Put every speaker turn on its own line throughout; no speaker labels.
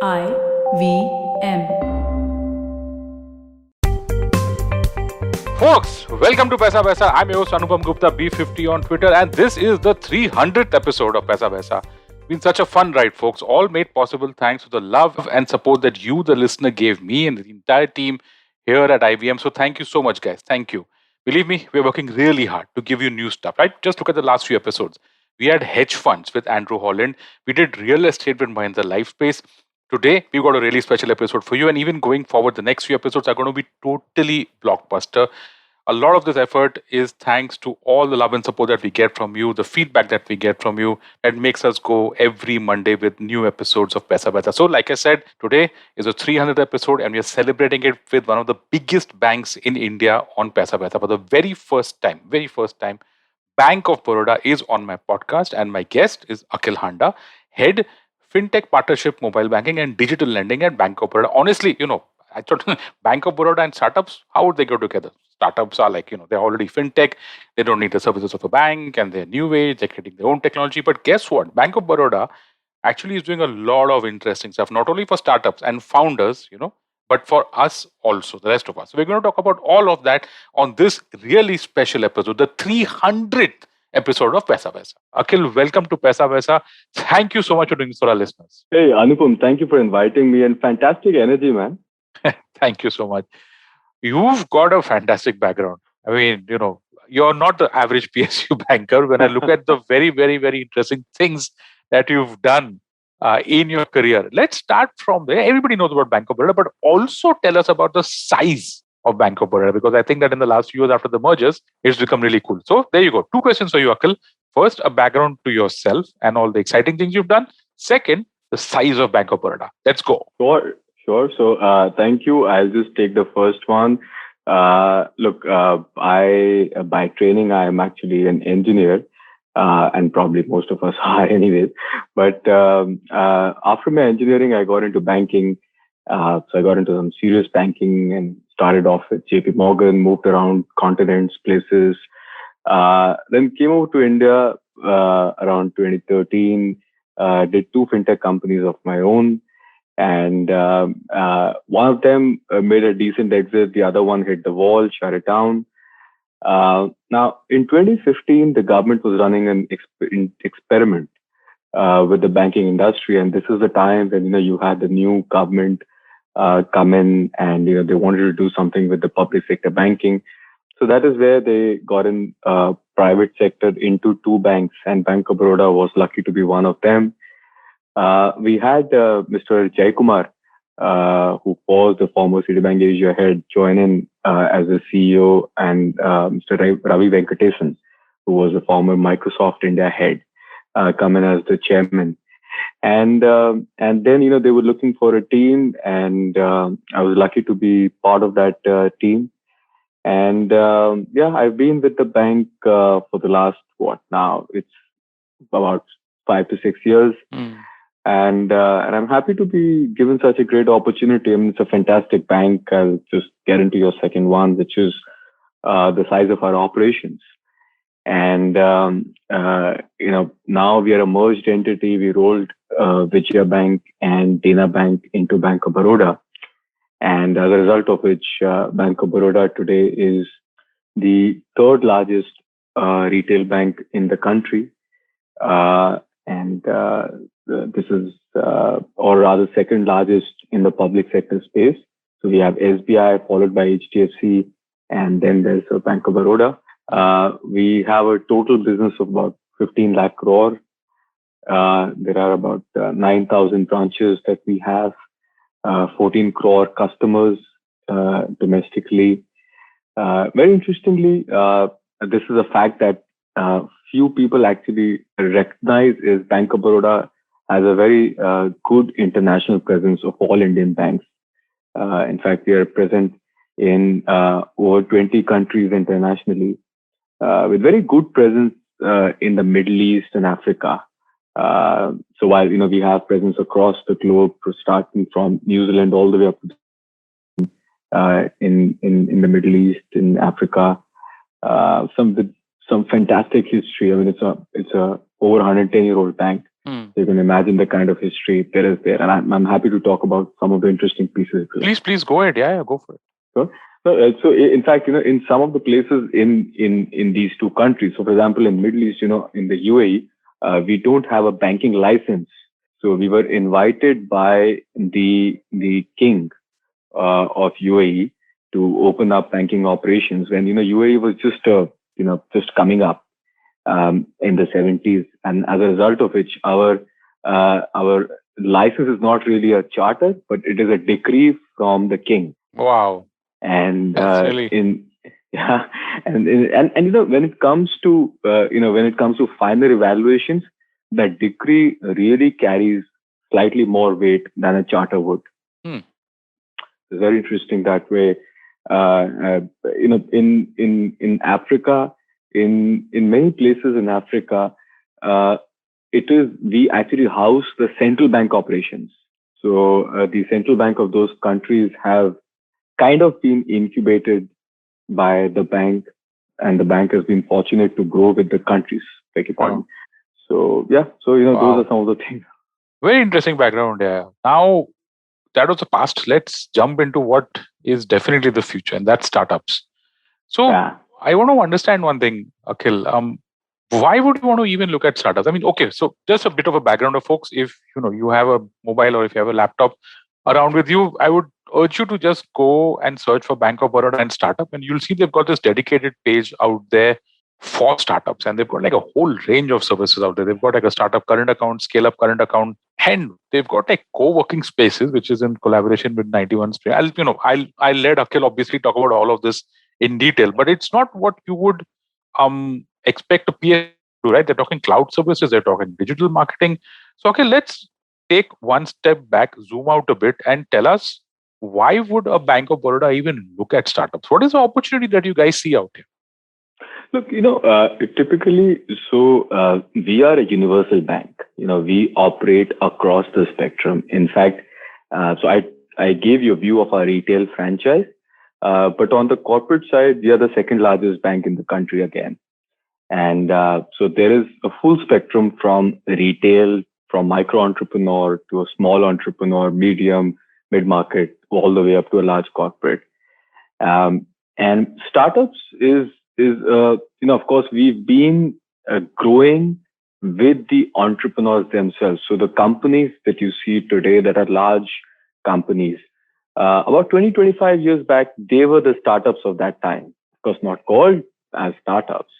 IVM.
Folks, welcome to Paisa Vaisa. I'm your host Anupam Gupta, B50 on Twitter, and this is the 300th episode of Paisa Vaisa. Been such a fun ride, folks. All made possible thanks to the love and support that you, the listener, gave me and the entire team here at IVM. So thank you so much, guys. Thank you. Believe me, we're working really hard to give you new stuff, right? Just look at the last few episodes. We had hedge funds with Andrew Holland. We did real estate with Mahindra Lifespace. Today, we've got a really special episode for you. And even going forward, the next few episodes are going to be totally blockbuster. A lot of this effort is thanks to all the love and support that we get from you, the feedback that we get from you that makes us go every Monday with new episodes of Paisa Vaisa. So, like I said, today is a 300th episode and we are celebrating it with one of the biggest banks in India on Paisa Vaisa for the very first time. Bank of Baroda is on my podcast, and my guest is Akhil Handa, head fintech partnership, mobile banking, and digital lending at Bank of Baroda. Honestly, I thought Bank of Baroda and startups, how would they go together? Startups are like, they're already fintech, they don't need the services of a bank, and they're new age, they're creating their own technology. But guess what? Bank of Baroda actually is doing a lot of interesting stuff, not only for startups and founders, but for us also, the rest of us. So we're going to talk about all of that on this really special episode, the 300th episode of Paisa Vaisa. Akhil, welcome to Paisa Vaisa. Thank you so much for doing this for our listeners.
Hey, Anupam, thank you for inviting me and fantastic energy, man.
Thank you so much. You've got a fantastic background. I mean, you're not the average PSU banker. When I look at the very, very, very interesting things that you've done in your career, let's start from there. Everybody knows about Bank of Baroda, but also tell us about the size of Bank of Baroda, because I think that in the last few years after the mergers, it's become really cool. So there you go. 2 questions for you, Akhil. First, a background to yourself and all the exciting things you've done. Second, the size of Bank of Baroda. Let's go.
Sure. So, thank you. I'll just take the first one. Look, by training, I am actually an engineer, and probably most of us are anyways. But after my engineering, I got into banking. So I got into some serious banking and started off with JP Morgan, moved around continents, places. Then came over to India around 2013, did 2 fintech companies of my own. And one of them made a decent exit. The other one hit the wall, shut it down. Now, in 2015, the government was running an experiment with the banking industry. And this is the time when, you had the new government come in and, they wanted to do something with the public sector banking. So that is where they got in private sector into 2 banks, and Bank of Baroda was lucky to be one of them. We had Mr. Jaykumar, who was the former Citibank Asia head, join in as a CEO, and Mr. Ravi Venkatesan, who was the former Microsoft India head, come in as the chairman. And then, they were looking for a team, and I was lucky to be part of that team. And I've been with the bank for the last, now? It's about 5 to 6 years. And I'm happy to be given such a great opportunity. I mean, it's a fantastic bank. I'll just get into your second one, which is the size of our operations. And now we are a merged entity. We rolled Vijaya Bank and Dena Bank into Bank of Baroda, and as a result of which, Bank of Baroda today is the 3rd largest retail bank in the country. This is, or rather, 2nd largest in the public sector space. So we have SBI followed by HDFC, and then there's Bank of Baroda. We have a total business of about 15 lakh crore. There are about 9,000 branches that we have, 14 crore customers domestically. Very interestingly, this is a fact that few people actually recognize is Bank of Baroda has a very good international presence of all Indian banks. In fact, we are present in over 20 countries internationally, with very good presence in the Middle East and Africa. So while we have presence across the globe, starting from New Zealand all the way up to in the Middle East, in Africa, some fantastic history. I mean, it's a over 110-year-old bank.
Hmm.
So you can imagine the kind of history there is there. And I'm happy to talk about some of the interesting pieces.
Please go ahead. Yeah, go for it.
In fact, in some of the places in these two countries, so for example, in Middle East, in the UAE, we don't have a banking license. So we were invited by the king of UAE to open up banking operations when UAE was just coming up in the 70s, and as a result of which our license is not really a charter, but it is a decree from the king.
Wow.
And
That's really
yeah, and when it comes to final evaluations, that decree really carries slightly more weight than a charter would. It's very interesting that way. In Africa, in many places in Africa, we actually house the central bank operations. So the central bank of those countries have kind of been incubated by the bank, and the bank has been fortunate to grow with the countries. Beg your pardon. So yeah, those are some of the things.
Very interesting background. Yeah. Now that was the past. Let's jump into what is definitely the future, and that's startups. So I want to understand one thing, Akhil. Why would you want to even look at startups? I mean, okay, so just a bit of a background of folks. If you have a mobile or if you have a laptop around with you, I would urge you to just go and search for Bank of Baroda and startup, and you'll see they've got this dedicated page out there for startups, and they've got like a whole range of services out there. They've got like a startup current account, scale up current account, and they've got like co-working spaces, which is in collaboration with 91 Spring. I'll let Akhil obviously talk about all of this in detail, but it's not what you would expect a peer to, right? They're talking cloud services, they're talking digital marketing. So, okay, let's take one step back, zoom out a bit, and tell us, why would a Bank of Baroda even look at startups? What is the opportunity that you guys see out here?
Look, typically, we are a universal bank. We operate across the spectrum. In fact, I gave you a view of our retail franchise, but on the corporate side, we are the second largest bank in the country again. And so there is a full spectrum from retail, from micro entrepreneur to a small entrepreneur, medium, mid market, all the way up to a large corporate. And startups is of course, we've been growing with the entrepreneurs themselves. So the companies that you see today that are large companies, about 25 years back, they were the startups of that time. Of course, not called as startups,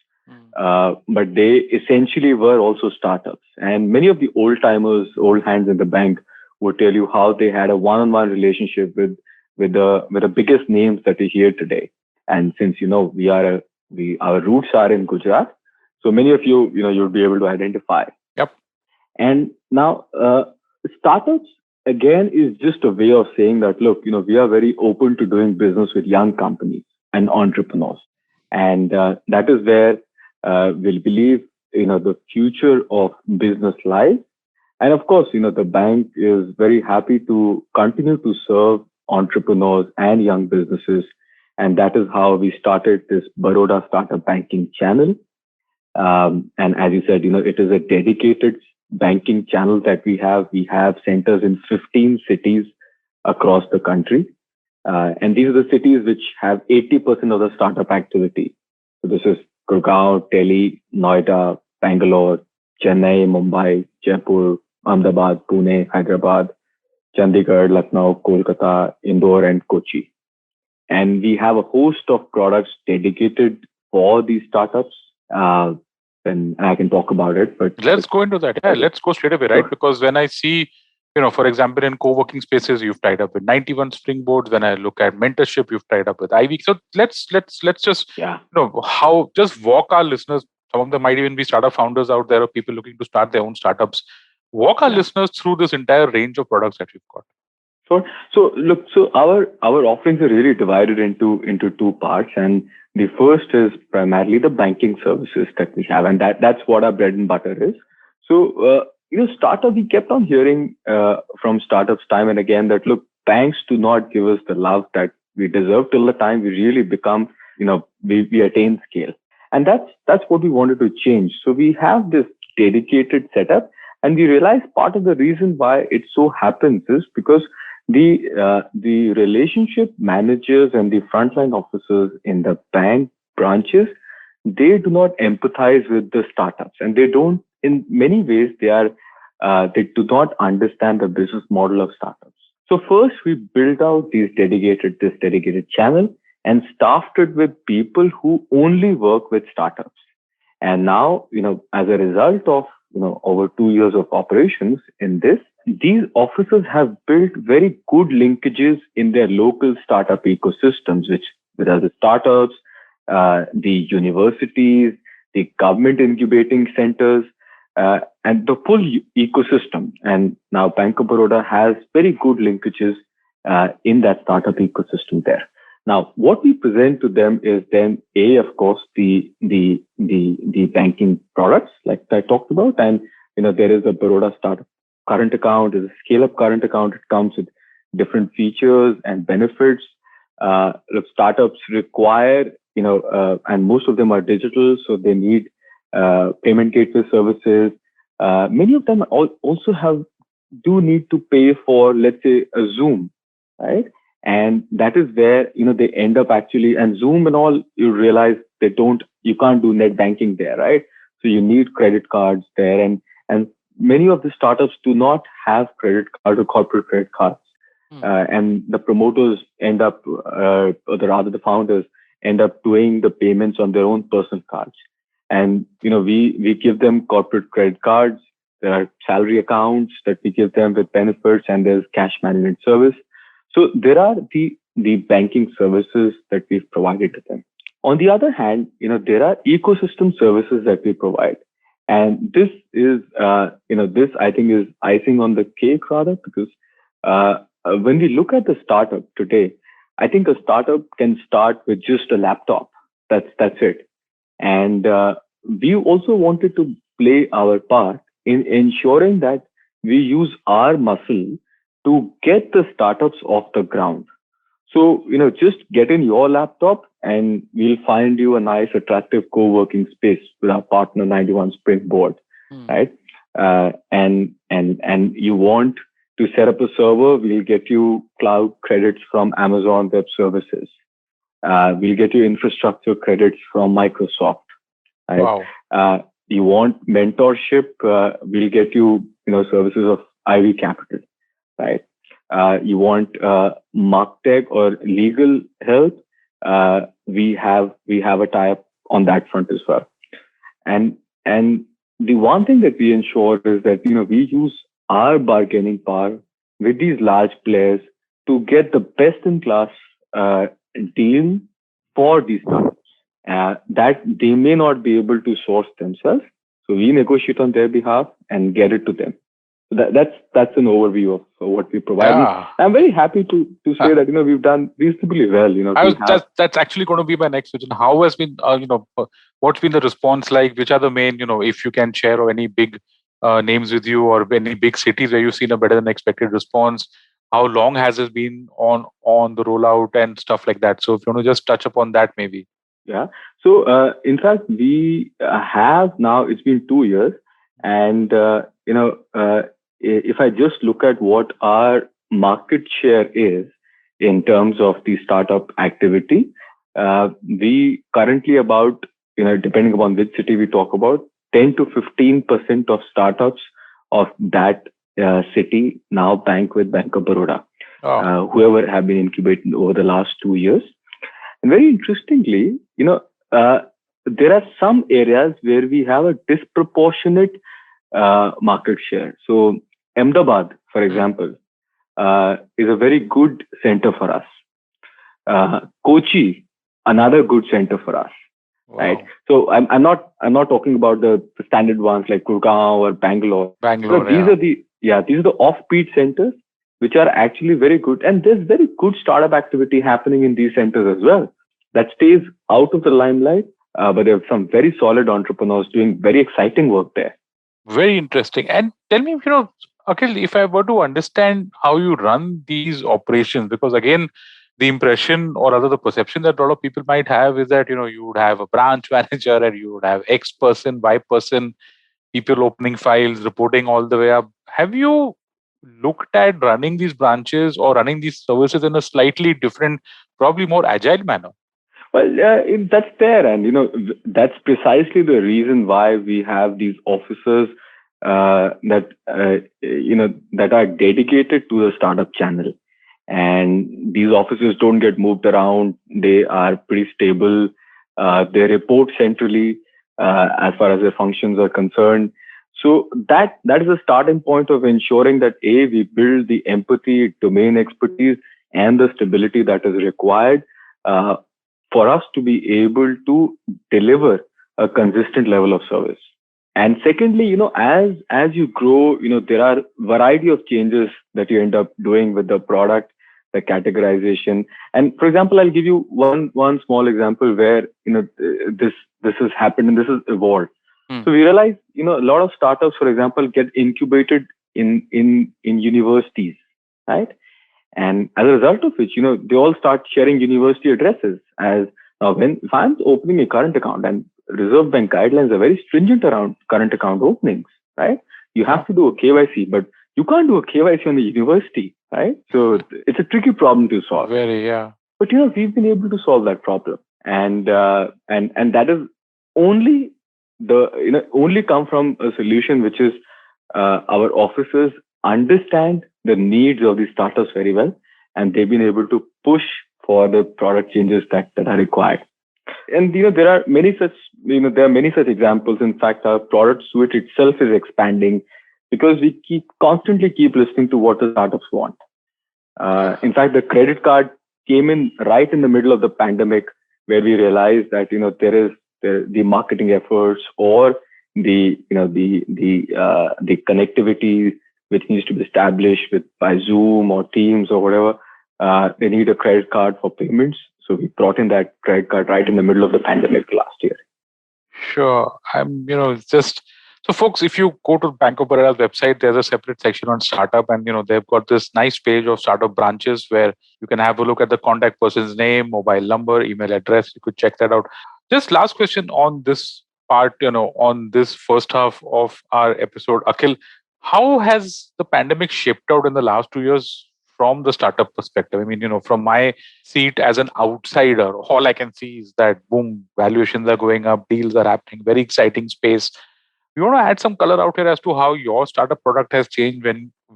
but they essentially were also startups. And many of the old timers, old hands in the bank would tell you how they had a one-on-one relationship with the biggest names that we hear today. And since our roots are in Gujarat, so many of you'll be able to identify.
Yep.
And now startups again is just a way of saying that, look, we are very open to doing business with young companies and entrepreneurs, and that is where we'll believe the future of business lies. And of course, the bank is very happy to continue to serve entrepreneurs and young businesses. And that is how we started this Baroda Startup Banking channel. And as you said, it is a dedicated banking channel that we have. We have centers in 15 cities across the country. And these are the cities which have 80% of the startup activity. So this is Gurgaon, Delhi, Noida, Bangalore, Chennai, Mumbai, Jaipur, Ahmedabad, Pune, Hyderabad, Chandigarh, Lucknow, Kolkata, Indore, and Kochi. And we have a host of products dedicated for these startups. And I can talk about it, but
let's go into that. Yeah, let's go straight away, right? Because when I see, for example, in co-working spaces, you've tied up with 91 Springboards. When I look at mentorship, you've tied up with Ivy. So let's just, just walk our listeners. Some of them might even be startup founders out there or people looking to start their own startups. Walk our listeners through this entire range of products that you've got.
Sure. So look, our offerings are really divided into two parts, and the first is primarily the banking services that we have, and that's what our bread and butter is. So startup, we kept on hearing from startups time and again that, look, banks do not give us the love that we deserve till the time we really become, we attain scale, and that's what we wanted to change. So we have this dedicated setup, And we realized part of the reason why it so happens is because the relationship managers and the frontline officers in the bank branches, they do not empathize with the startups, and they don't. In many ways, they do not understand the business model of startups. So first, we built out this dedicated channel and staffed it with people who only work with startups. And now, as a result of, over 2 years of operations in this, these officers have built very good linkages in their local startup ecosystems, which are the startups, the universities, the government incubating centers, and the full ecosystem. And now Bank of Baroda has very good linkages in that startup ecosystem there. Now, what we present to them is then of course, the banking products like I talked about, and there is a Baroda startup current account, there's a scale-up current account. It comes with different features and benefits. Look, startups require, and most of them are digital, so they need payment gateway services. Many of them also do need to pay for, let's say, a Zoom, right? And that is where they end up actually, and Zoom and all, you realize you can't do net banking there, right? So you need credit cards there, and many of the startups do not have credit card or corporate credit cards, and the promoters end up, or the founders end up doing the payments on their own personal cards. And we give them corporate credit cards. There are salary accounts that we give them with benefits, and there's cash management service. So there are the banking services that we've provided to them. On the other hand, there are ecosystem services that we provide. And this is, this I think is icing on the cake rather, because when we look at the startup today, I think a startup can start with just a laptop. That's it. And we also wanted to play our part in ensuring that we use our muscle to get the startups off the ground. So, just get in your laptop and we'll find you a nice, attractive co-working space with our partner 91 Springboard, right? And you want to set up a server, we'll get you cloud credits from Amazon Web Services. We'll get you infrastructure credits from Microsoft, right? Wow. You want mentorship, we'll get you, services of Ivy Capital, right? You want MarkTech or legal help, we have a tie-up on that front as well. And the one thing that we ensure is that we use our bargaining power with these large players to get the best-in-class deal for these startups that they may not be able to source themselves. So we negotiate on their behalf and get it to them. That's an overview of what we provide. Yeah. I'm very happy to say that we've done reasonably well.
That's actually going to be my next question. How has been what's been the response like? Which are the main if you can share, or any big names with you, or any big cities where you've seen a better than expected response? How long has it been on the rollout and stuff like that? So if you want to just touch upon that, maybe.
Yeah. So in fact, we have now. It's been 2 years, and if I just look at what our market share is in terms of the startup activity, we currently about, depending upon which city we talk about, 10 to 15% of startups of that city now bank with Bank of Baroda, whoever have been incubated over the last 2 years. And very interestingly, there are some areas where we have a disproportionate market share. So Ahmedabad, for example, is a very good center for us. Kochi, another good center for us. Wow. Right. So I'm not talking about the standard ones like Gurgaon or Bangalore. So these are the offbeat centers which are actually very good, and there's very good startup activity happening in these centers as well. That stays out of the limelight, but there are some very solid entrepreneurs doing very exciting work there.
Very interesting. And tell me, Akhil, if I were to understand how you run these operations, because again, the impression or rather the perception that a lot of people might have is that, you would have a branch manager and you would have X person, Y person. people opening files, reporting all the way up. Have you looked at running these branches or running these services in a slightly different, probably more agile manner?
Well, that's there, and that's precisely the reason why we have these officers that are dedicated to the startup channel, and these officers don't get moved around. They are pretty stable. They report centrally as far as their functions are concerned. So that is a starting point of ensuring that we build the empathy, domain expertise, and the stability that is required for us to be able to deliver a consistent level of service. And secondly, as you grow, there are variety of changes that you end up doing with the product, the categorization. And for example, I'll give you one small example where this has happened and this has evolved. So we realize, a lot of startups, for example, get incubated in universities, right? And as a result of which, they all start sharing university addresses. As if I'm opening a current account, and Reserve Bank guidelines are very stringent around current account openings, right? You have to do a KYC, but you can't do a KYC on the university, right? So it's a tricky problem to solve.
Very, yeah.
But we've been able to solve that problem, and that is only come from a solution which is our officers understand the needs of these startups very well, and they've been able to push for the product changes that are required. And there are many such examples. In fact, our product suite itself is expanding because we constantly keep listening to what the startups want. In fact, the credit card came in right in the middle of the pandemic, where we realized that there is the marketing efforts or the connectivity which needs to be established by Zoom or Teams or whatever. They need a credit card for payments. So we brought in that credit card right in the middle of the pandemic last year.
Sure. So folks, if you go to Bank of Baroda's website, there's a separate section on startup, and they've got this nice page of startup branches where you can have a look at the contact person's name, mobile number, email address. You could check that out. Just last question on this part, on this first half of our episode, Akhil, how has the pandemic shaped out in the last 2 years from the startup perspective? I mean, from my seat as an outsider, all I can see is that boom, valuations are going up, deals are happening, very exciting space. You want to add some color out here as to how your startup product has changed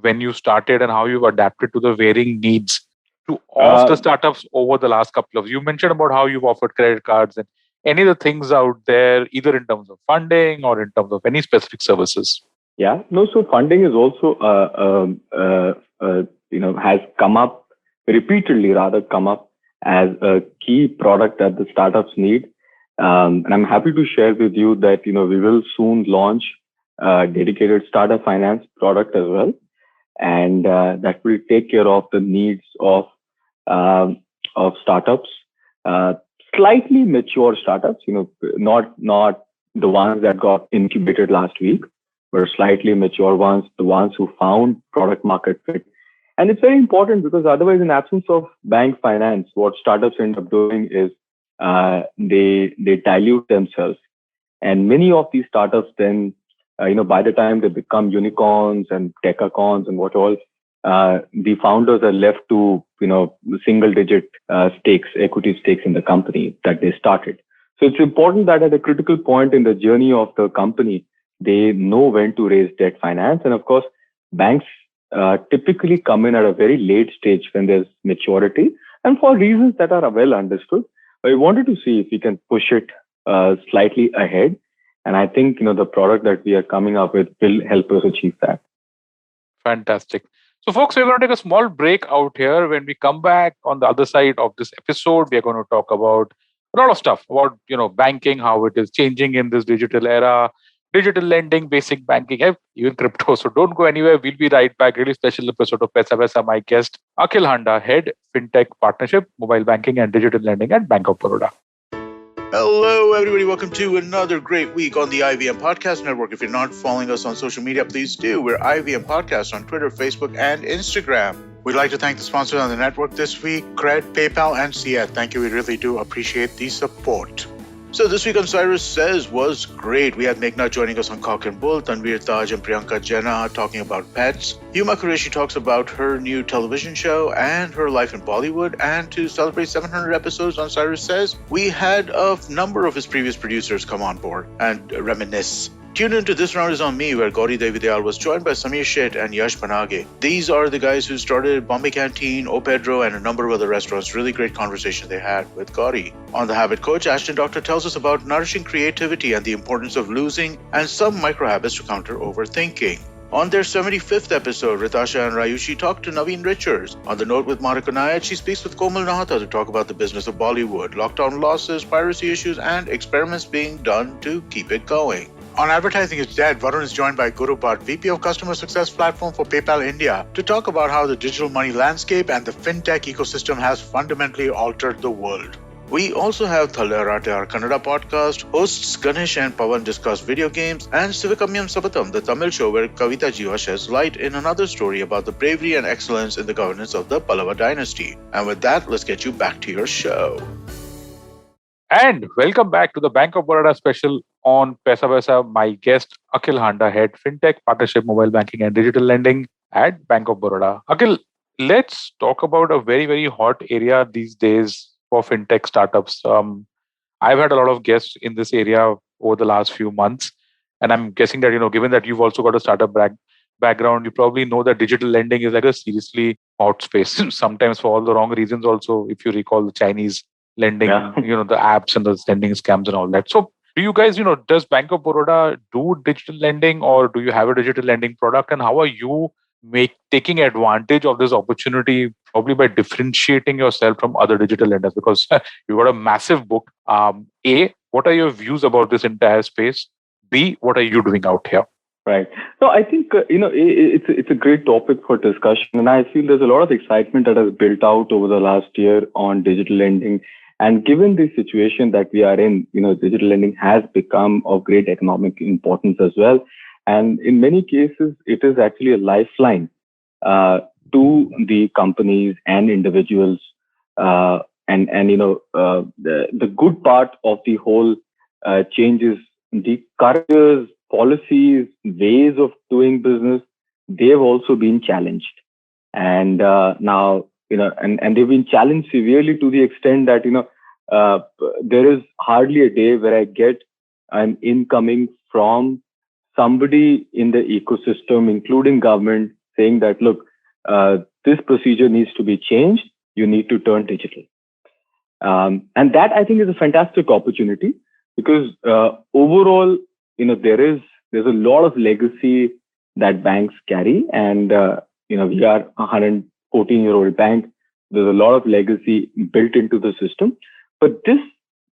when you started, and how you've adapted to the varying needs of the startups over the last couple of years? You mentioned about how you've offered credit cards and any of the things out there, either in terms of funding or in terms of any specific services.
Yeah, no. So funding is also has come up as a key product that the startups need. And I'm happy to share with you that we will soon launch a dedicated startup finance product as well, and that will take care of the needs of startups, slightly mature startups. Not the ones that got incubated last week, but slightly mature ones, the ones who found product market fit. And it's very important because otherwise, in absence of bank finance, what startups end up doing is they dilute themselves, and many of these startups then by the time they become unicorns and decacons and what all, the founders are left to single digit equity stakes in the company that they started. So it's important that at a critical point in the journey of the company, they know when to raise debt finance. And of course, banks typically come in at a very late stage when there's maturity, and for reasons that are well understood. I wanted to see if we can push it slightly ahead. And I think, the product that we are coming up with will help us achieve that.
Fantastic. So folks, we're going to take a small break out here. When we come back on the other side of this episode, we're going to talk about a lot of stuff about, banking, how it is changing in this digital era, digital lending, basic banking, even crypto. So don't go anywhere. We'll be right back. Really special episode of Paisa Vaisa. My guest, Akhil Handa, Head FinTech Partnership, Mobile Banking and Digital Lending at Bank of Baroda.
Hello, everybody. Welcome to another great week on the IVM Podcast Network. If you're not following us on social media, please do. We're IVM Podcast on Twitter, Facebook, and Instagram. We'd like to thank the sponsors on the network this week, Cred, PayPal, and Ciet. Thank you. We really do appreciate the support. So this week on Cyrus Says was great. We had Meghna joining us on Cock and Bull, Tanvir Taj and Priyanka Jena talking about pets. Huma Qureshi talks about her new television show and her life in Bollywood. And to celebrate 700 episodes on Cyrus Says, we had a number of his previous producers come on board and reminisce. Tune into This Round Is On Me, where Gauri Devi Dayal was joined by Samir Sheth and Yash Panage. These are the guys who started Bombay Canteen, O Pedro, and a number of other restaurants. Really great conversation they had with Gauri. On The Habit Coach, Ashton Doctor tells us about nourishing creativity and the importance of losing and some micro habits to counter overthinking. On their 75th episode, Ritasha and Rayushi talk to Naveen Richards. On The Note with Monica Nayat, she speaks with Komal Nahata to talk about the business of Bollywood, lockdown losses, piracy issues, and experiments being done to keep it going. On Advertising is Dead, Varun is joined by Guru Bhatt, VP of Customer Success Platform for PayPal India, to talk about how the digital money landscape and the fintech ecosystem has fundamentally altered the world. We also have Thalarate, our Kannada podcast. Hosts Ganesh and Pawan discuss video games, and Sivakamyam Sabatam, the Tamil show where Kavita Jiva sheds light in another story about the bravery and excellence in the governance of the Pallava dynasty. And with that, let's get you back to your show.
And welcome back to the Bank of Baroda special on Paisa Vaisa. My guest, Akhil Handa, Head FinTech, Partnership, Mobile Banking and Digital Lending at Bank of Baroda. Akhil, let's talk about a very, very hot area these days for FinTech startups. I've had a lot of guests in this area over the last few months. And I'm guessing that, given that you've also got a startup background, you probably know that digital lending is like a seriously hot space. Sometimes for all the wrong reasons also, if you recall the Chinese lending, the apps and the lending scams and all that. So do you guys, does Bank of Baroda do digital lending, or do you have a digital lending product? And how are you taking advantage of this opportunity, probably by differentiating yourself from other digital lenders? Because you've got a massive book. A, what are your views about this entire space? B, what are you doing out here?
Right. So I think, it's a great topic for discussion. And I feel there's a lot of excitement that has built out over the last year on digital lending. And given the situation that we are in, digital lending has become of great economic importance as well. And in many cases, it is actually a lifeline to the companies and individuals. The good part of the whole change is the cultures, policies, ways of doing business. They've also been challenged. And now, and they've been challenged severely to the extent that, there is hardly a day where I get an incoming from somebody in the ecosystem, including government, saying that, look, this procedure needs to be changed. You need to turn digital. And that, I think, is a fantastic opportunity because overall, there's a lot of legacy that banks carry. And, we are a 114-year-old bank. There's a lot of legacy built into the system. But this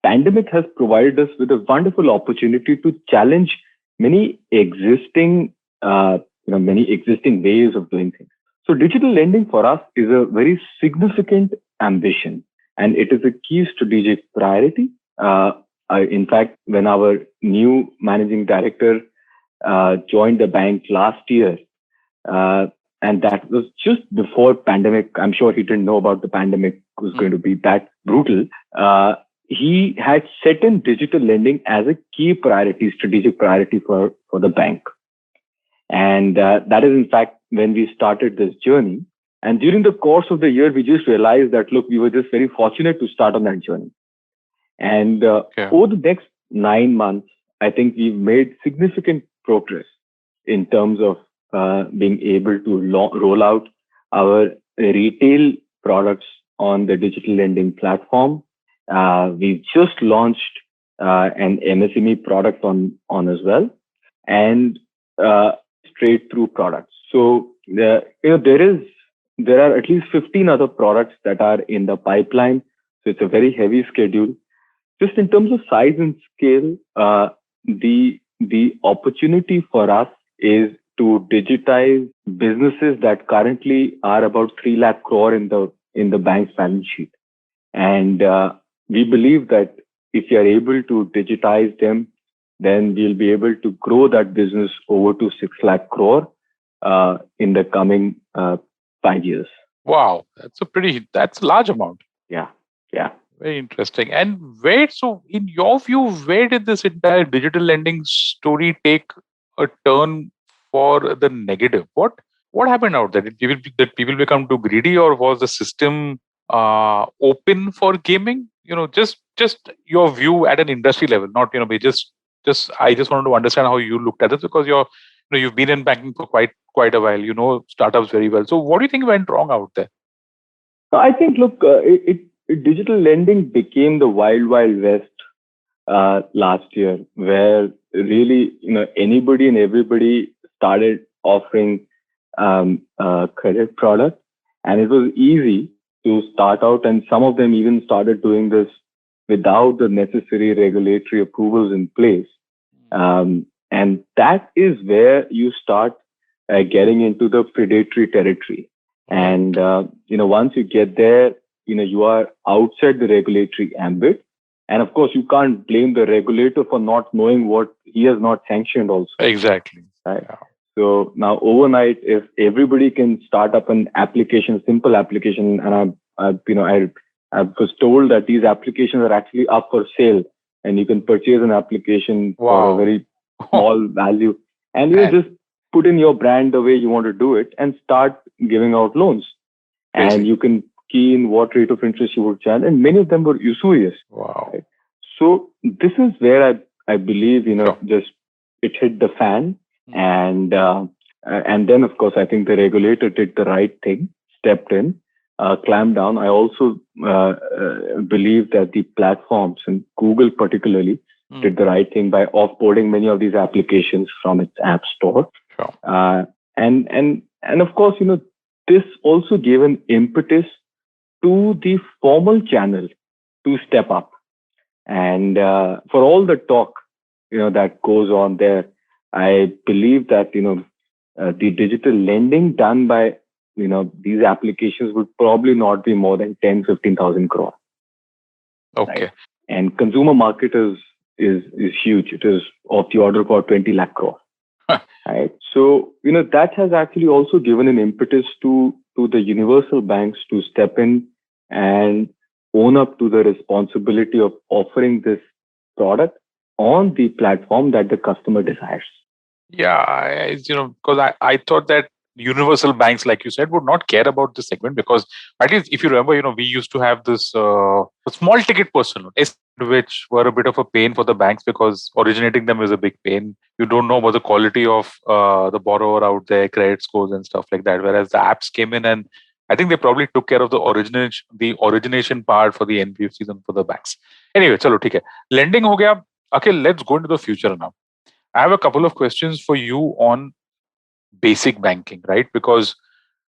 pandemic has provided us with a wonderful opportunity to challenge many existing ways of doing things. So digital lending for us is a very significant ambition, and it is a key strategic priority. In fact, when our new managing director joined the bank last year, and that was just before pandemic. I'm sure he didn't know about the pandemic was going to be that brutal. He had set in digital lending as a key priority, strategic priority for the bank. And that is, in fact, when we started this journey. And during the course of the year, we just realized that, look, we were just very fortunate to start on that journey. And over the next 9 months, I think we've made significant progress in terms of being able to roll out our retail products on the digital lending platform. We've just launched an MSME product on as well, and straight through products. So there are at least 15 other products that are in the pipeline. So it's a very heavy schedule. Just in terms of size and scale, the opportunity for us is to digitize businesses that currently are about 3 lakh crore in the bank's balance sheet. And we believe that if you are able to digitize them, then we'll be able to grow that business over to 6 lakh crore in the coming 5 years.
Wow, that's a large amount.
Yeah.
Very interesting. And so in your view, where did this entire digital lending story take a turn for the negative? What happened out there? Did people become too greedy, or was the system open for gaming? Just your view at an industry level, not just I just wanted to understand how you looked at this, because you've been in banking for quite a while. You know startups very well. So what do you think went wrong out there?
I think, look, digital lending became the wild, wild west last year, where really, anybody and everybody started offering credit products, and it was easy to start out, and some of them even started doing this without the necessary regulatory approvals in place. And that is where you start getting into the predatory territory. And once you get there, you are outside the regulatory ambit. And of course, you can't blame the regulator for not knowing what he has not sanctioned also.
Exactly.
Right. Yeah. So now overnight, if everybody can start up an application, simple application, and I was told that these applications are actually up for sale, and you can purchase an application for a very small value, and just put in your brand the way you want to do it and start giving out loans. Basically. And you can key in what rate of interest you would charge, and many of them were usurious.
Wow.
Right? So this is where I believe, just it hit the fan. And then, of course, I think the regulator did the right thing, stepped in, clamped down. I also believe that the platforms, and Google particularly, did the right thing by offboarding many of these applications from its app store.
Sure.
And of course, this also gave an impetus to the formal channel to step up. And for all the talk, that goes on there, I believe that, the digital lending done by, these applications would probably not be more than 10, 15,000 crore.
Okay.
Right? And consumer market is huge. It is of the order of about 20 lakh crore. Right. So, that has actually also given an impetus to the universal banks to step in and own up to the responsibility of offering this product on the platform that the customer desires.
Yeah, because I thought that universal banks, like you said, would not care about this segment, because at least if you remember, we used to have this small ticket personal loan, which were a bit of a pain for the banks, because originating them is a big pain. You don't know about the quality of the borrower out there, credit scores and stuff like that. Whereas the apps came in, and I think they probably took care of the origination part for the NBFCs and for the banks. Anyway, chalo, theek hai. Lending ho gaya. Okay, let's go into the future now. I have a couple of questions for you on basic banking, right? Because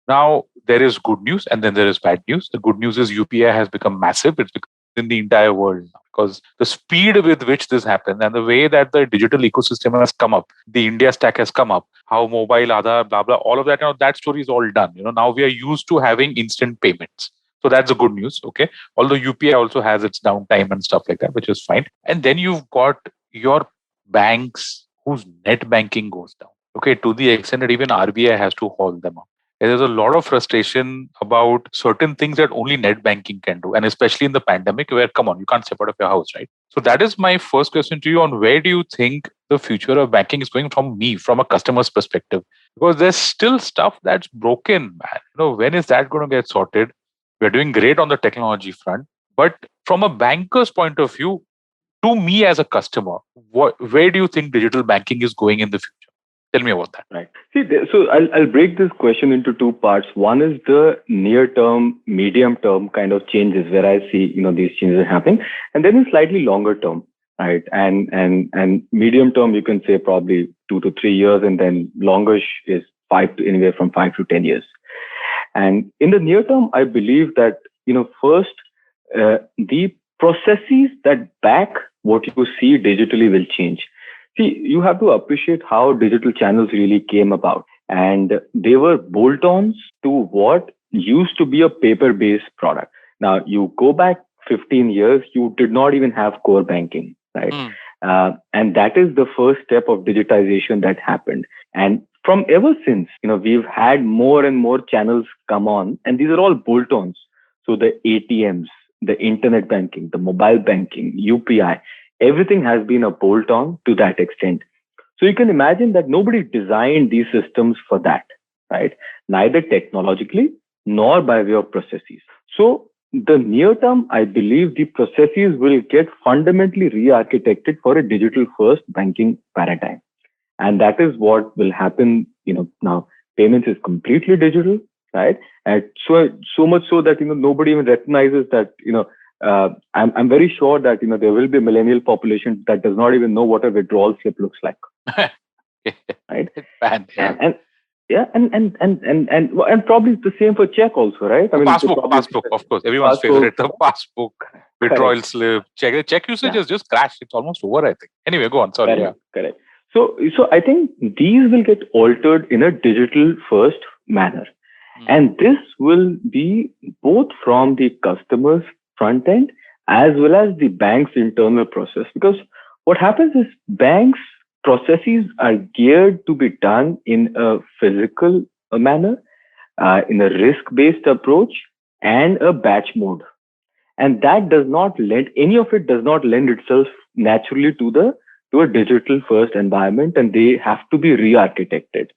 now there is good news and then there is bad news. The good news is UPI has become massive. It's become in the entire world now, because the speed with which this happened and the way that the digital ecosystem has come up, the India stack has come up, how mobile, Aadhaar, blah, blah, all of that, that story is all done. Now we are used to having instant payments. So that's the good news, okay? Although UPI also has its downtime and stuff like that, which is fine. And then you've got your banks whose net banking goes down, okay, to the extent that even RBI has to hold them up. There's a lot of frustration about certain things that only net banking can do, and especially in the pandemic where, come on, you can't step out of your house, right? So that is my first question to you on where do you think the future of banking is going from a customer's perspective? Because there's still stuff that's broken, man. When is that going to get sorted? We're doing great on the technology front, but from a banker's point of view, to me as a customer, where do you think digital banking is going in the future? Tell me about that.
Right. See, so I'll break this question into two parts. One is the near-term, medium-term kind of changes where I see, these changes happening, and then in slightly longer term, right? And medium-term, you can say probably 2 to 3 years, and then longish is anywhere from 5 to 10 years. And in the near term, I believe that, first, the processes that back what you see digitally will change. See, you have to appreciate how digital channels really came about. And they were bolt-ons to what used to be a paper-based product. Now, you go back 15 years, you did not even have core banking, right? And that is the first step of digitization that happened. And from ever since, we've had more and more channels come on, and these are all bolt-ons. So the ATMs, the internet banking, the mobile banking, UPI, everything has been a bolt on to that extent. So you can imagine that nobody designed these systems for that, right? Neither technologically nor by way of processes. So the near term, I believe the processes will get fundamentally re-architected for a digital first banking paradigm. And that is what will happen, now payments is completely digital, right? And so much so that, nobody even recognizes that, I'm very sure that, there will be a millennial population that does not even know what a withdrawal slip looks like. Right?
Bad, yeah.
And yeah, and probably the same for check also, right? I mean,
Passbook, of course. Everyone's favorite, the passbook, withdrawal slip, check. Check usage has just crashed. It's almost over, I think. Anyway, go on. Sorry.
Correct. So I think these will get altered in a digital first manner. And this will be both from the customer's front end as well as the bank's internal process. Because what happens is banks' processes are geared to be done in a physical manner, in a risk-based approach, and a batch mode. And that does not lend, any of it does not lend itself naturally to a digital first environment, and they have to be re-architected.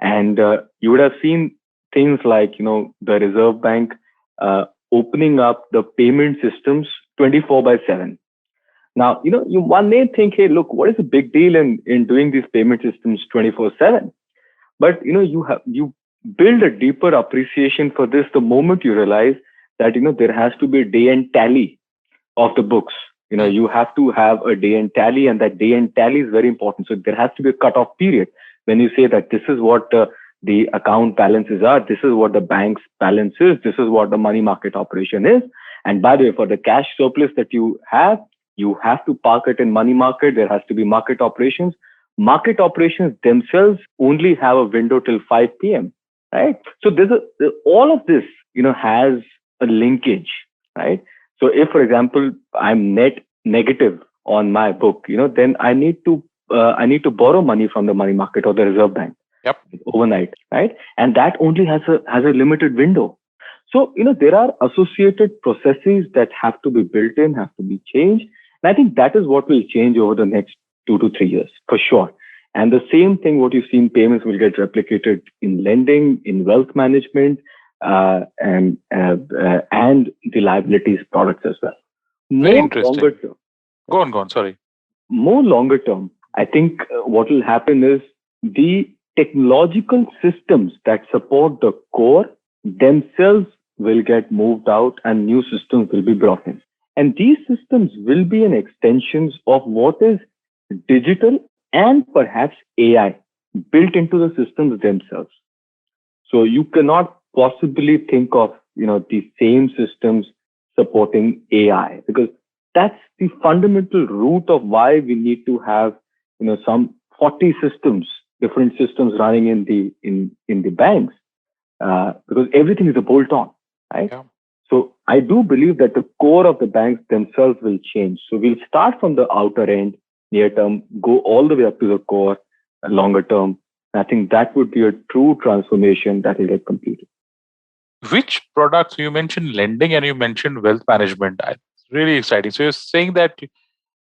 And you would have seen things like, the Reserve Bank opening up the payment systems 24/7. Now, one may think, hey, look, what is the big deal in doing these payment systems 24/7? But, you build a deeper appreciation for this the moment you realize that, there has to be a day-end tally of the books. You have to have a day-end tally, and that day-end tally is very important. So there has to be a cutoff period when you say that this is what the account balances are, this is what the bank's balance is, this is what the money market operation is. And by the way, for the cash surplus that you have to park it in money market. There has to be market operations. Market operations themselves only have a window till 5 p.m. Right? So all of this, has a linkage, right? So if, for example, I'm net negative on my book, then I need to borrow money from the money market or the Reserve Bank.
Yep.
Overnight, right? And that only has a limited window. So, there are associated processes that have to be built in, have to be changed. And I think that is what will change over the next 2 to 3 years, for sure. And the same thing, what you see in payments will get replicated in lending, in wealth management, and the liabilities products as well.
Very interesting. Go on. Sorry.
More longer term, I think what will happen is the technological systems that support the core themselves will get moved out and new systems will be brought in. And these systems will be an extensions of what is digital and perhaps AI built into the systems themselves. So you cannot possibly think of, the same systems supporting AI, because that's the fundamental root of why we need to have, some 40 systems, different systems running in the banks, because everything is a bolt-on, right? Yeah. So I do believe that the core of the banks themselves will change. So we'll start from the outer end, near term, go all the way up to the core, longer term. I think that would be a true transformation that will get completed.
Which products, you mentioned lending and you mentioned wealth management. It's really exciting. So you're saying that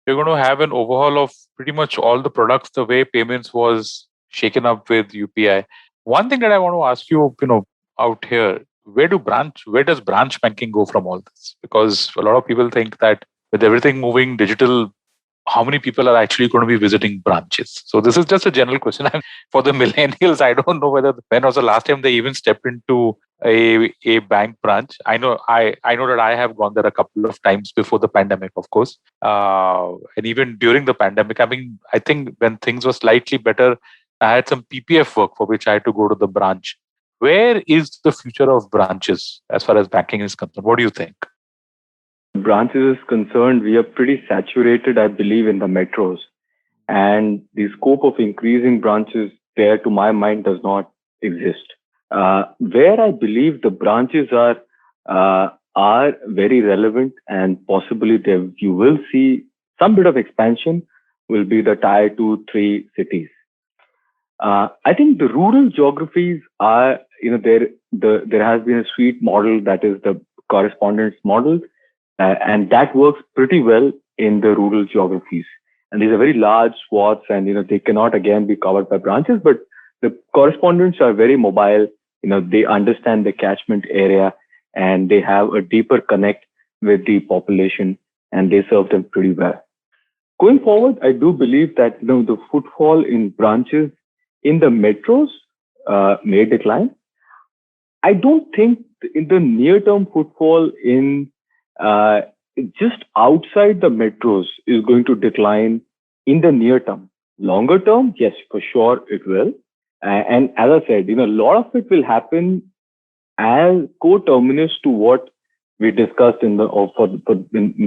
you're going to have an overhaul of pretty much all the products the way payments was shaken up with UPI. One thing that I want to ask you, out here, where does branch banking go from all this? Because a lot of people think that with everything moving digital, how many people are actually going to be visiting branches? So this is just a general question. For the millennials, I don't know when was the last time they even stepped into a bank branch. I know that I have gone there a couple of times before the pandemic, of course. And even during the pandemic, I think when things were slightly better, I had some PPF work for which I had to go to the branch. Where is the future of branches as far as banking is concerned? What do you think?
Branches is concerned, we are pretty saturated, I believe, in the metros. And the scope of increasing branches there, to my mind, does not exist. Where I believe the branches are very relevant and possibly you will see some bit of expansion will be the tier 2, 3 cities. I think the rural geographies are, there has been a sweet model that is the correspondence model. And that works pretty well in the rural geographies. And these are very large swaths, and they cannot again be covered by branches, but the correspondents are very mobile. They understand the catchment area, and they have a deeper connect with the population, and they serve them pretty well. Going forward, I do believe that the footfall in branches in the metros may decline. I don't think in the near term footfall in uh, just outside the metros is going to decline in the near term. Longer term, yes, for sure it will. And as I said, a lot of it will happen as co-terminus to what we discussed in the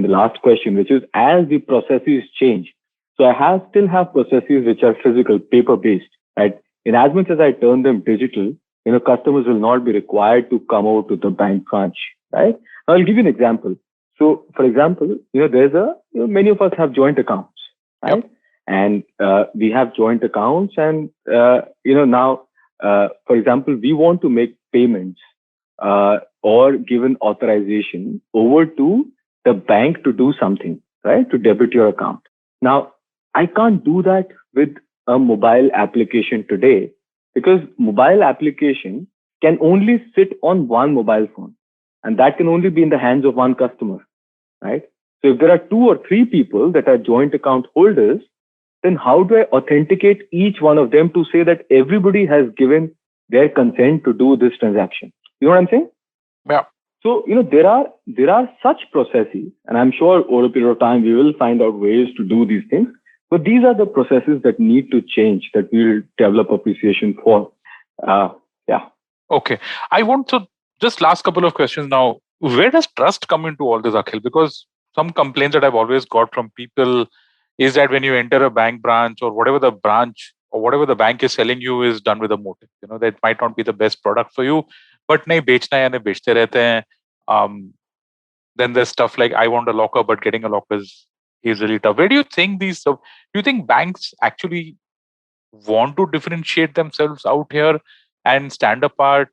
last question, which is as the processes change. So still have processes which are physical, paper based, right? In as much as I turn them digital, customers will not be required to come over to the bank branch, right? I'll give you an example. So, for example, many of us have joint accounts, right?
Yep.
And we have joint accounts, and now, for example, we want to make payments or give an authorization over to the bank to do something, right? To debit your account. Now, I can't do that with a mobile application today because mobile application can only sit on one mobile phone, and that can only be in the hands of one customer, right? So if there are 2 or 3 people that are joint account holders, then how do I authenticate each one of them to say that everybody has given their consent to do this transaction? You know what I'm saying?
Yeah.
So, there are such processes, and I'm sure over a period of time, we will find out ways to do these things. But these are the processes that need to change, that we'll develop appreciation for. Yeah.
Okay. I want to just last couple of questions now. Where does trust come into all this, Akhil? Because some complaints that I've always got from people is that when you enter a bank branch or whatever the branch or whatever the bank is selling you is done with a motive. That might not be the best product for you, but nahi bechna hai, nahi bechte rehte hain. Then there's stuff like I want a locker, but getting a locker is really tough. Where do you think do you think banks actually want to differentiate themselves out here and stand apart,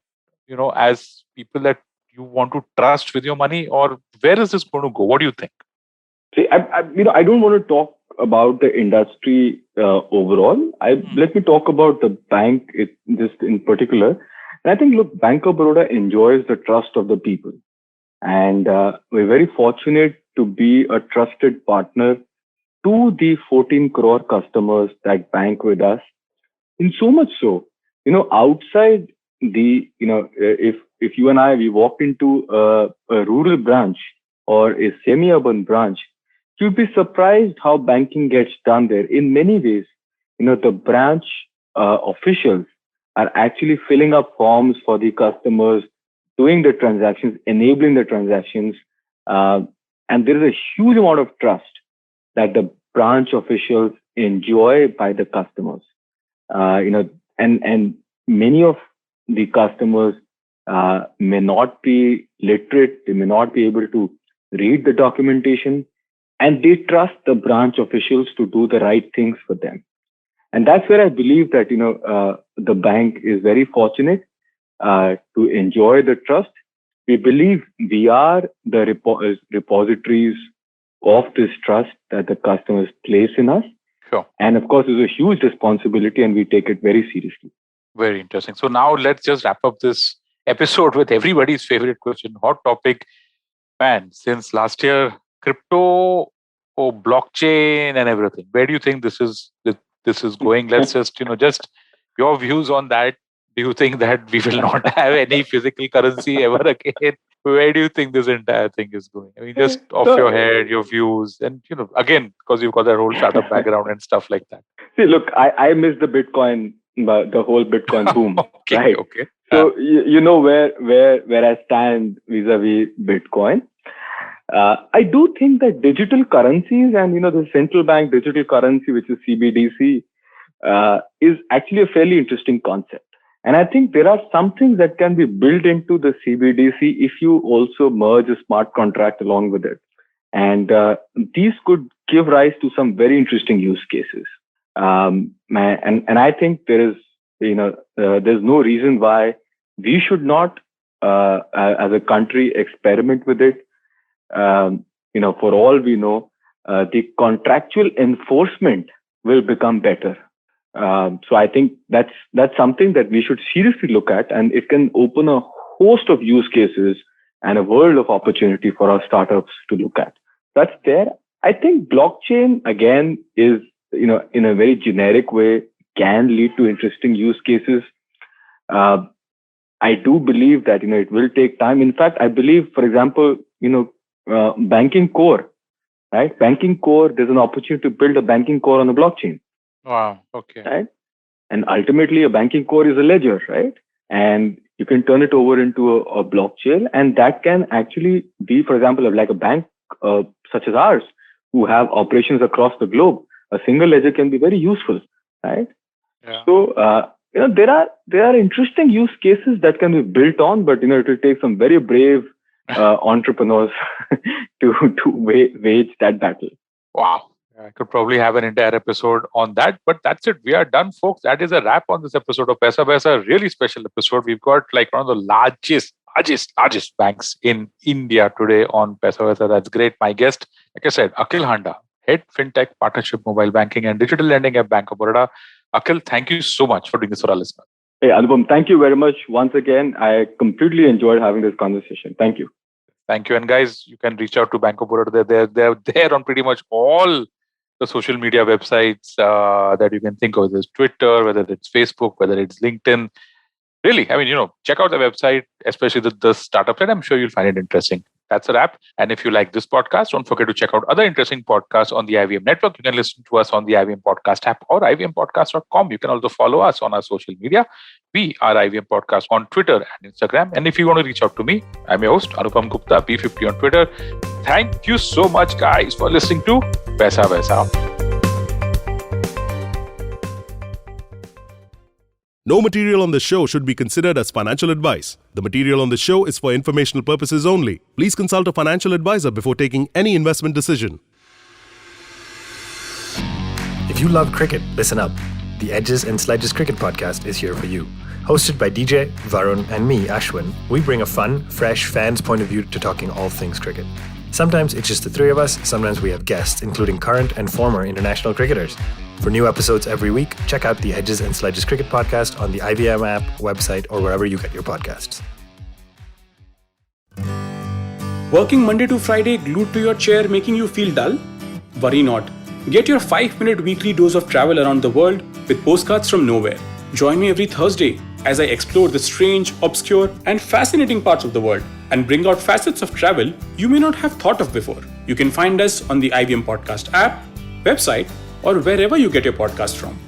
as people that you want to trust with your money, or where is this going to go? What do you think?
See, I don't want to talk about the industry overall. Let me talk about the bank just in particular. And I think, look, Bank of Baroda enjoys the trust of the people. And we're very fortunate to be a trusted partner to the 14 crore customers that bank with us. In so much so, outside if you and I, we walk into a rural branch or a semi-urban branch, you'd be surprised how banking gets done there. In many ways, the branch officials are actually filling up forms for the customers, doing the transactions, enabling the transactions. And there is a huge amount of trust that the branch officials enjoy by the customers. And many of the customers may not be literate. They may not be able to read the documentation, and they trust the branch officials to do the right things for them. And that's where I believe that, the bank is very fortunate to enjoy the trust. We believe we are the repositories of this trust that the customers place in us.
Sure.
And of course, it's a huge responsibility, and we take it very seriously.
Very interesting. So now let's just wrap up this episode with everybody's favorite question, hot topic. Man, since last year, crypto or blockchain and everything. Where do you think this is going? Let's just your views on that. Do you think that we will not have any physical currency ever again? Where do you think this entire thing is going? I mean, just off your head, your views, and again, because you've got that whole startup background and stuff like that.
See, look, I missed the Bitcoin, the whole Bitcoin boom.
Okay,
right?
Okay.
So you know where I stand vis-a-vis Bitcoin. I do think that digital currencies and the central bank digital currency, which is CBDC, is actually a fairly interesting concept. And I think there are some things that can be built into the CBDC if you also merge a smart contract along with it. And these could give rise to some very interesting use cases. And I think there is, there's no reason why we should not, as a country, experiment with it. for all we know, the contractual enforcement will become better. So I think that's something that we should seriously look at, and it can open a host of use cases and a world of opportunity for our startups to look at. That's there. I think blockchain, again, is, in a very generic way, can lead to interesting use cases. I do believe that, it will take time. In fact, I believe, for example, banking core, right? Banking core, there's an opportunity to build a banking core on the blockchain.
Wow. Okay.
Right? And ultimately, a banking core is a ledger, right? And you can turn it over into a blockchain, and that can actually be, for example, like a bank such as ours, who have operations across the globe. A single ledger can be very useful, right?
Yeah.
So, there are interesting use cases that can be built on, but it will take some very brave entrepreneurs to wage that battle.
Wow. I could probably have an entire episode on that, but that's it. We are done, folks. That is a wrap on this episode of Paisa Vaisa. Really special episode. We've got like one of the largest banks in India today on Paisa Vaisa. That's great. My guest, like I said, Akhil Handa, Head FinTech, Partnership, Mobile Banking and Digital Lending at Bank of Baroda. Akhil, thank you so much for doing this for our listeners.
Hey, Anupam, thank you very much once again. I completely enjoyed having this conversation. Thank you.
Thank you. And guys, you can reach out to Bank of Baroda. They're there on pretty much all the social media websites that you can think of, whether it's Twitter, whether it's Facebook, whether it's LinkedIn. Really, check out the website, especially the startup side. I'm sure you'll find it interesting. That's a wrap. And if you like this podcast, don't forget to check out other interesting podcasts on the IVM network. You can listen to us on the IVM Podcast app or ivmpodcast.com. You can also follow us on our social media. We are IVM Podcast on Twitter and Instagram. And if you want to reach out to me, I'm your host, Anupam Gupta, B50 on Twitter. Thank you so much, guys, for listening to Paisa Vaisa.
No material on the show should be considered as financial advice. The material on the show is for informational purposes only. Please consult a financial advisor before taking any investment decision.
If you love cricket, listen up. The Edges and Sledges Cricket Podcast is here for you. Hosted by DJ, Varun, and me, Ashwin, we bring a fun, fresh fan's point of view to talking all things cricket. Sometimes it's just the three of us, sometimes we have guests, including current and former international cricketers. For new episodes every week, check out the Edges and Sledges Cricket Podcast on the IVM app, website, or wherever you get your podcasts.
Working Monday to Friday glued to your chair making you feel dull? Worry not. Get your 5-minute weekly dose of travel around the world with Postcards from Nowhere. Join me every Thursday as I explore the strange, obscure, and fascinating parts of the world and bring out facets of travel you may not have thought of before. You can find us on the IVM Podcast app, website, or wherever you get your podcast from.